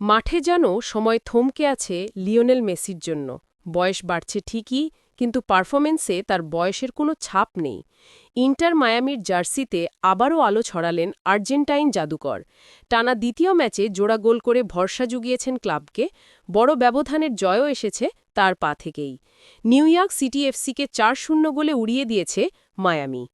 মাঠে যেন সময় থমকে আছে লিওনেল মেসির জন্য। বয়স বাড়ছে ঠিকই, কিন্তু পারফরমেন্সে তার বয়সের কোনো ছাপ নেই। ইন্টার মায়ামির জার্সিতে আবারও আলো ছড়ালেন আর্জেন্টাইন জাদুকর। টানা দ্বিতীয় ম্যাচে জোড়া গোল করে ভরসা জুগিয়েছেন ক্লাবকে। বড় ব্যবধানের জয়ও এসেছে তার পা থেকেই। নিউ ইয়র্ক সিটি এফসিকে ৪-০ গোলে উড়িয়ে দিয়েছে মায়ামি।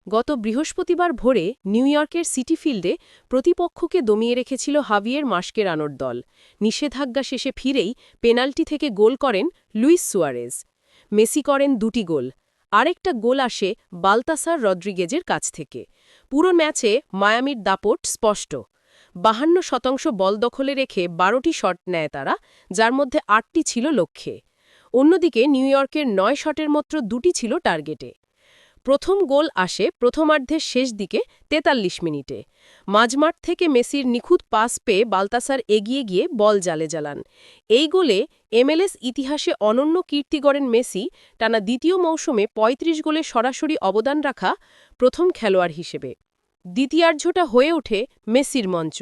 গত বৃহস্পতিবার ভোরে নিউ ইয়র্কের সিটি ফিল্ডে প্রতিপক্ষকে দমিয়ে রেখেছিল হাভিয়ের মাস্কেরানোর দল। নিষেধাজ্ঞা শেষে ফিরেই পেনাল্টি থেকে গোল করেন লুইস সুয়ারেজ। মেসি করেন ২টি গোল। আরেকটা গোল আসে বালতাসার রদ্রিগেজের কাছ থেকে। পুরো ম্যাচে মায়ামির দাপট স্পষ্ট। ৫২% বল দখলে রেখে ১২টি শট নেয় তারা, যার মধ্যে ৮টি ছিল লক্ষ্যে। অন্যদিকে নিউ ইয়র্কের ৯ শটের মাত্র ২টি ছিল টার্গেটে। প্রথম গোল আসে প্রথমার্ধের শেষ দিকে ৪৩ মিনিটে। মাঝমাঠ থেকে মেসির নিখুঁত পাস পেয়ে বালতাসার এগিয়ে গিয়ে বল জালে জ্বালান। এই গোলে এমএলএস ইতিহাসে অনন্য কীর্তি গড়েন মেসি, টানা দ্বিতীয় মৌসুমে ৩৫ গোলে সরাসরি অবদান রাখা প্রথম খেলোয়াড় হিসেবে। দ্বিতীয়ার্ধটা হয়ে ওঠে মেসির মঞ্চ।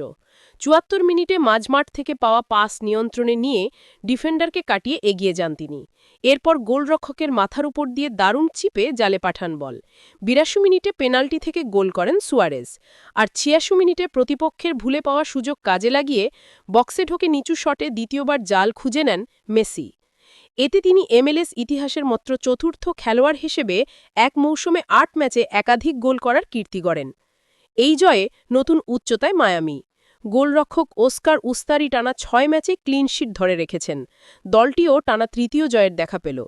৭৪ মিনিটে মাঝমাঠ থেকে পাওয়া পাস নিয়ন্ত্রণে নিয়ে ডিফেন্ডারকে কাটিয়ে এগিয়ে যান তিনি। এরপর গোলরক্ষকের মাথার উপর দিয়ে দারুণ চিপে জালে পাঠান বল। ৮২ মিনিটে পেনাল্টি থেকে গোল করেন সুয়ারেজ। আর ৮৬ মিনিটে প্রতিপক্ষের ভুলে পাওয়া সুযোগ কাজে লাগিয়ে বক্সে ঢোকে নিচু শটে দ্বিতীয়বার জাল খুঁজে নেন মেসি। এতে তিনি এমএলএস ইতিহাসের মাত্র চতুর্থ খেলোয়াড় হিসেবে এক মৌসুমে ৮ ম্যাচে একাধিক গোল করার কীর্তি গড়েন। এই জয়ে নতুন উচ্চতায় মায়ামি। গোলরক্ষক ওস্কার উস্তারি টানা ৬ ম্যাচে ক্লিনশিট ধরে রেখেছেন। দলটিও টানা তৃতীয় জয়ের দেখা পেল।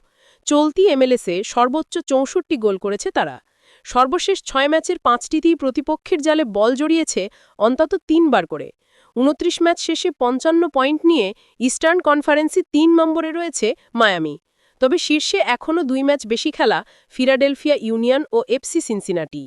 চলতি এমএলএসে সর্বোচ্চ ৬৪ গোল করেছে তারা। সর্বশেষ ৬ ম্যাচের ৫টিতেই প্রতিপক্ষের জালে বল জড়িয়েছে অন্তত ৩ বার করে। ২৯ ম্যাচ শেষে ৫৫ পয়েন্ট নিয়ে ইস্টার্ন কনফারেন্সে ৩ নম্বরে রয়েছে মায়ামি। তবে শীর্ষে এখনও ২ ম্যাচ বেশি খেলা ফিলাডেলফিয়া ইউনিয়ন ও এফসি সিনসিনাটি।